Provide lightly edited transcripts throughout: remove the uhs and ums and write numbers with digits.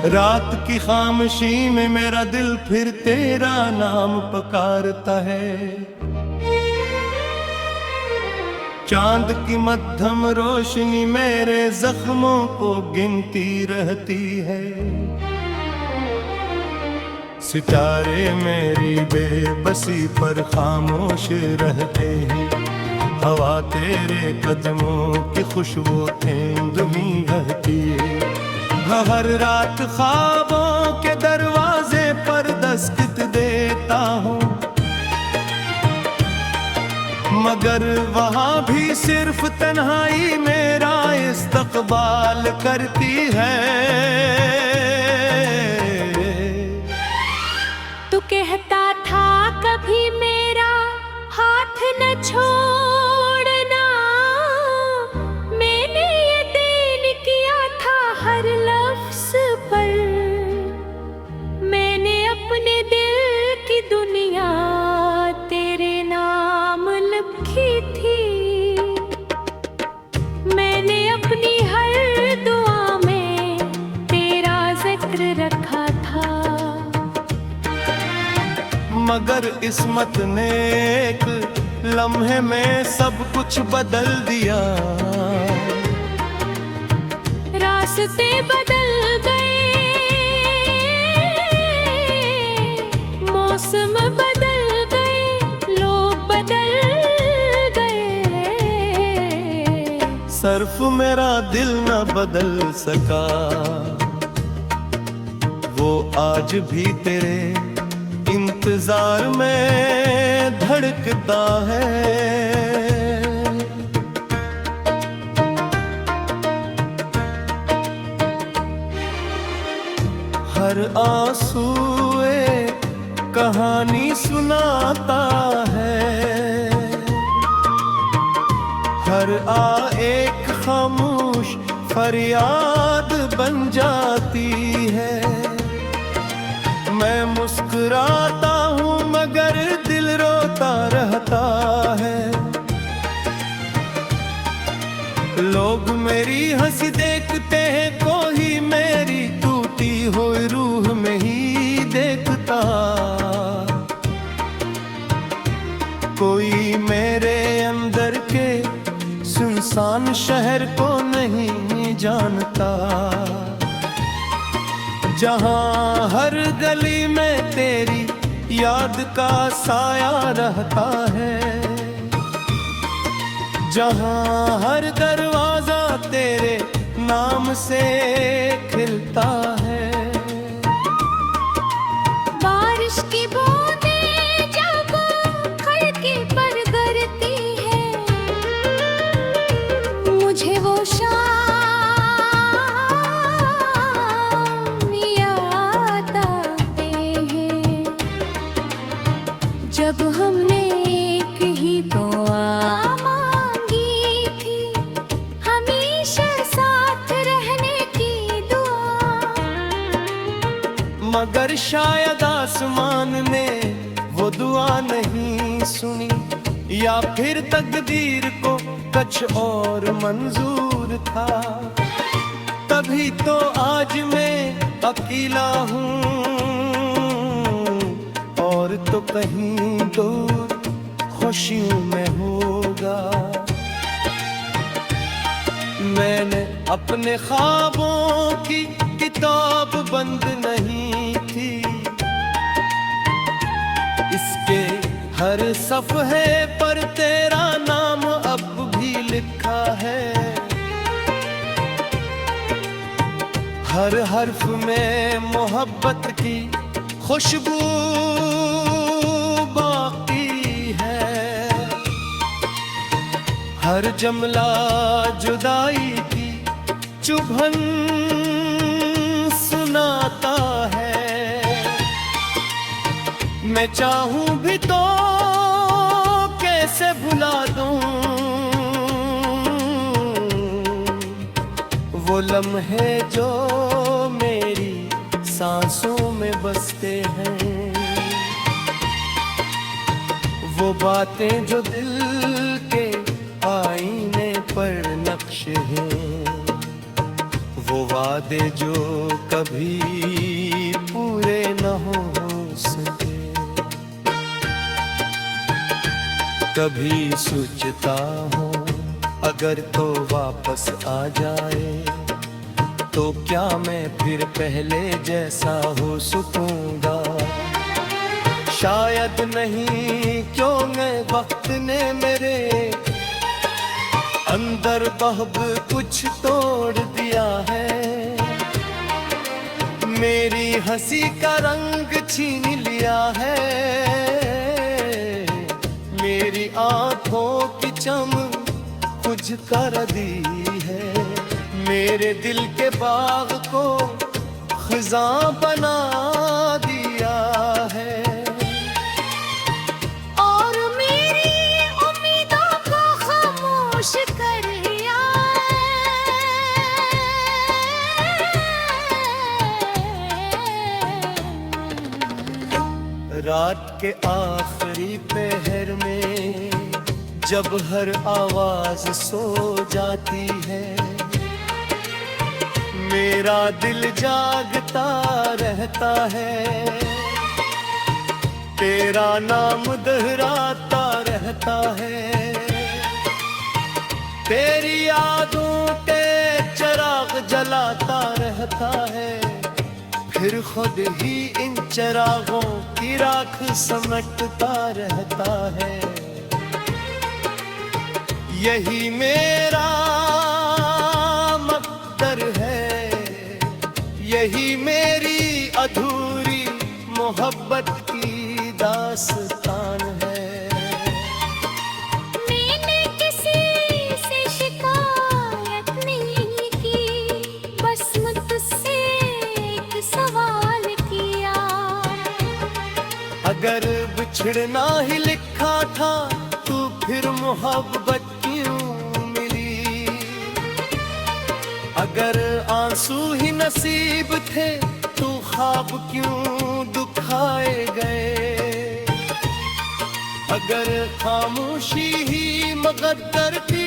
रात की खामोशी में मेरा दिल फिर तेरा नाम पुकारता है। चांद की मध्यम रोशनी मेरे जख्मों को गिनती रहती है। सितारे मेरी बेबसी पर खामोश रहते हैं। हवा तेरे कदमों की खुशबू थेंदमी रहती है। हर रात ख्वाबों के दरवाजे पर दस्तक देता हूँ, मगर वहाँ भी सिर्फ तन्हाई मेरा इस्तकबाल करती है। तू कहता था कभी मेरा हाथ न छोड़ना, मैंने ये देन किया था हर लफ्ज पर। मैंने अपने दिल की दुनिया तेरे नाम लिखी थी। मैंने अपनी हर दुआ में तेरा जिक्र रखा था। मगर किस्मत ने एक लम्हे में सब कुछ बदल दिया। रास्ते बदल गए, मौसम बदल गए, लोग बदल गए। सिर्फ मेरा दिल न बदल सका, वो आज भी तेरे इंतजार में धड़कता है। हर आंसू एक कहानी सुनाता है। हर एक खामोश फरियाद बन जाती है। मैं मुस्कुराता हूँ मगर दिल रोता रहता है। लोग मेरी हंसी देखते हैं, कोई मेरी टूटी हुई रूह में ही देखता। कोई मेरे अंदर के सुनसान शहर को नहीं जानता, जहाँ हर गली में तेरी याद का साया रहता है। जहाँ हर दरवाजा तेरे नाम से खिलता है। बारिश की बूंदें जब खिड़की पर गिरती है, मुझे वो शाम याद आते हैं जब हमने एक ही दुआ मांगी थी, हमेशा साथ रहने की दुआ। मगर शायद आसमान ने वो दुआ नहीं सुनी, या फिर तकदीर को कुछ और मंजूर था। तभी तो आज मैं अकेला हूँ और तो कहीं दूर खुशियों में होगा। मैंने अपने ख्वाबों की किताब बंद नहीं थी, इसके हर सफ़हे पर तेरा नाम अब भी लिखा है। हर हर्फ में मोहब्बत की खुशबू बाकी है। हर जमला जुदाई की चुभन सुनाता है। मैं चाहूं भी तो कैसे भुला दूं वो लम्हे जो मेरी सांसों में बसते हैं। वो बातें जो दिल के आईने पर नक्श हैं। वो वादे जो कभी पूरे न हो सके। कभी सोचता हूँ अगर तो वापस आ जाए, तो क्या मैं फिर पहले जैसा हो सकूंगा। शायद नहीं, क्यों मैं वक्त ने मेरे अंदर बहुत कुछ तोड़ दिया है। मेरी हंसी का रंग छीन लिया है, मेरी आंखों की चमक कुछ कर दी है। मेरे दिल के बाग को खिज़ां बना दिया है, और मेरी उम्मीदों को खामोश कर दिया है। रात के आखिरी पहर में जब हर आवाज सो जाती है, मेरा दिल जागता रहता है। तेरा नाम दोहराता रहता है, तेरी यादों के चिराग जलाता रहता है। फिर खुद ही इन चिरागों की राख समेटता रहता है। यही मेरा मकदर है, यही मेरी अधूरी मोहब्बत की दास्तान है। मैंने किसी से शिकायत नहीं की, बस मुझसे एक सवाल किया। अगर बिछड़ना ही लिखा था तो फिर मोहब्बत क्यों मिली। अगर आंसू ही नसीब थे तो ख्वाब क्यों दुखाए गए। अगर खामोशी ही मुकद्दर थी,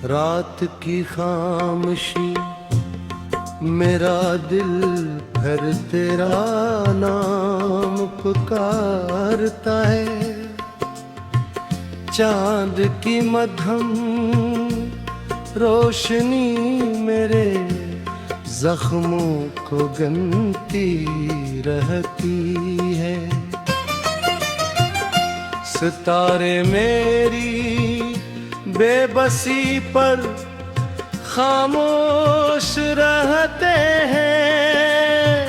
रात की खामोशी मेरा दिल फिर तेरा नाम पुकारता है। चांद की मध्यम रोशनी मेरे जख्मों को गनती रहती है। सितारे मेरी बेबसी पर खामोश रहते हैं।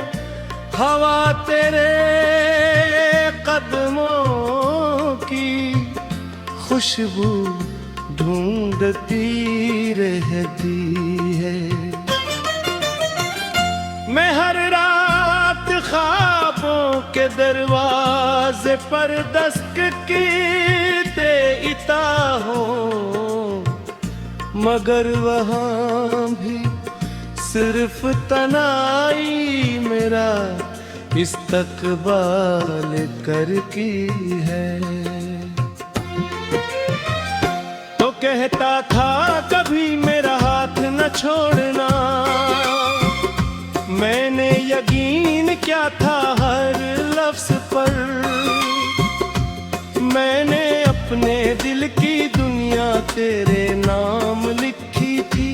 हवा तेरे कदमों की खुशबू ढूंढती रहती है। मैं हर रात ख्वाबों के दरवाजे पर दस्तक देता हूँ, मगर वहाँ भी सिर्फ तनाई मेरा इस्तकबाल करती है। तो कहता था कभी मेरा हाथ न छोड़ना, मैंने यकीन क्या था हर लफ्ज पर। मैंने अपने दिल की दुनिया तेरे नाम लिखी थी।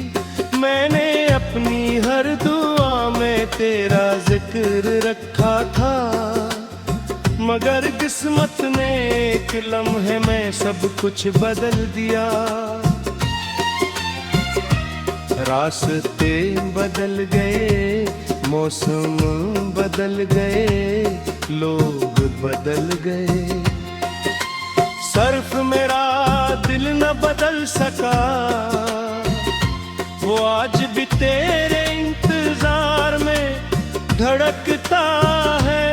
मैंने अपनी हर दुआ में तेरा जिक्र रखा था, मगर किस्मत ने एक लम्हे में सब कुछ बदल दिया। रास्ते बदल गए, मौसम बदल गए, लोग बदल गए। सर्फ मेरा दिल न बदल सका, वो आज भी तेरे इंतजार में धड़कता है।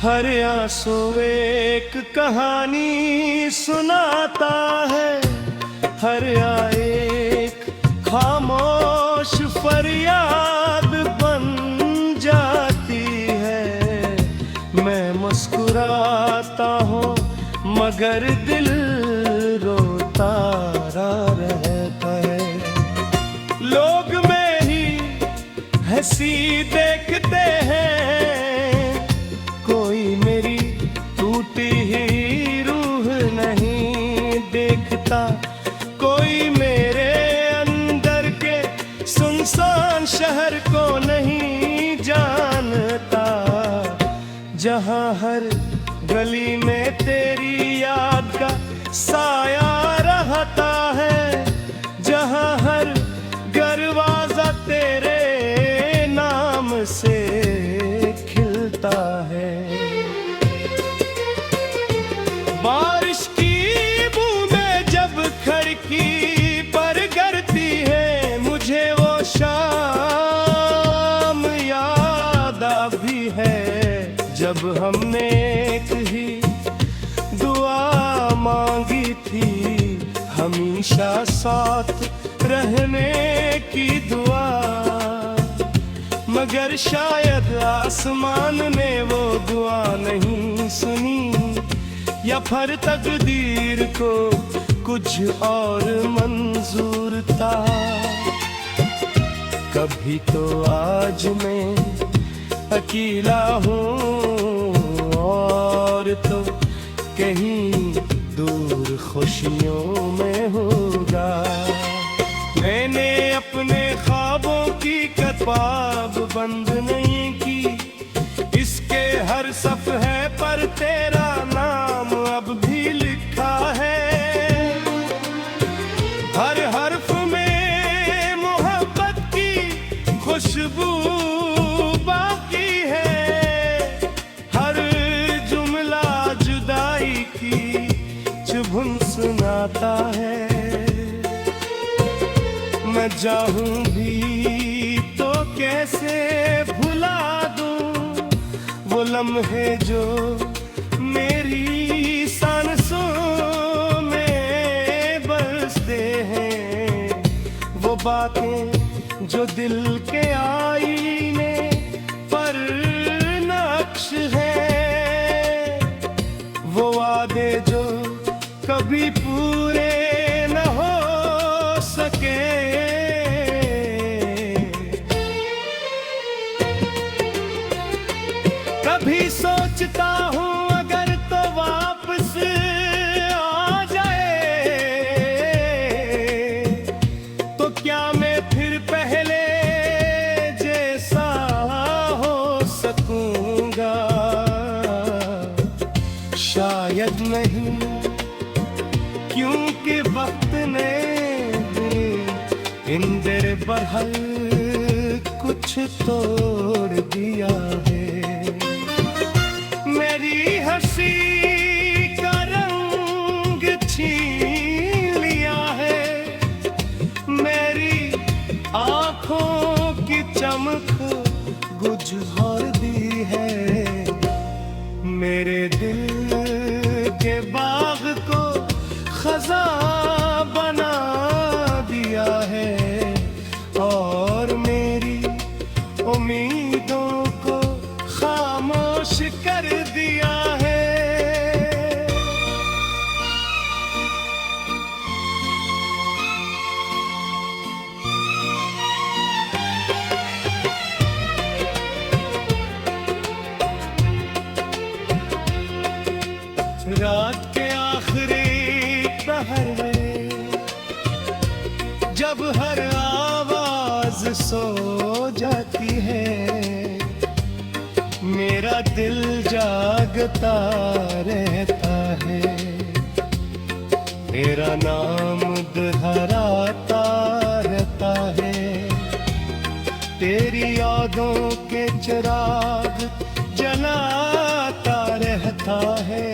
हर आंसू एक कहानी सुनाता है, हर एक खामोश फरियाद बन जाती है। मैं मुस्कुराता हूँ मगर दिल रोता रहता है। लोग मेरी हंसी देखते हैं, कोई मेरी टूटी ही रूह नहीं देखता। कोई मेरे अंदर के सुनसान शहर को नहीं जानता। जहाँ हर गली में तेरी याद का साया रहता है, जहाँ हर दरवाजा तेरे नाम से खिलता है। बारिश की बूंदें जब खिड़की पर गिरती है, मुझे वो शाम याद भी है जब हमने एक ही दुआ मांगी थी, हमेशा साथ रहने की दुआ। मगर शायद आसमान ने वो दुआ नहीं सुनी, या फिर तकदीर को कुछ और मंजूर था। कभी तो आज मैं अकेला हूँ और तो कहीं दूर खुशियों में होगा। मैंने अपने ख्वाबों की किताब बंद नहीं की, इसके हर सफ़हे पर तेरा नाम अब भी लिखा है। हर हर्फ में मोहब्बत की खुशबू बाकी है, हर जुमला जुदाई की चुभन सुनाता है। मैं चाहूं भी तो कैसे भुला दूं वो लम्हे जो मेरी सांसों में बरसते हैं, वो बातें जो दिल के आईने पर नक्श है, वो वादे जो कभी पूरे न हो सके। कभी सोचता हूँ अगर तो वापस आ जाए, तो क्या मैं फिर पहले जैसा हो सकूंगा। शायद नहीं, क्योंकि वक्त ने इंदर बरहल कुछ तोड़ दिया है। मेरी हंसी का रंग छीन लिया है, मेरी आँखों की चमक बुझा दी है। मेरे दिल के बाग को खजा बना दिया है, और मेरी उम्मीदों को खामोश कर दिया है। रात के आखिरी पहर में जब हर आवाज सो जाती है, मेरा दिल जागता रहता है। तेरा नाम दोहराता रहता है, तेरी यादों के चिराग जलाता रहता है।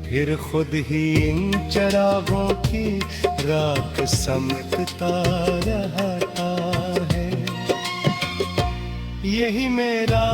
फिर खुद ही इन चिरागों की राख समझता रहता है। यही मेरा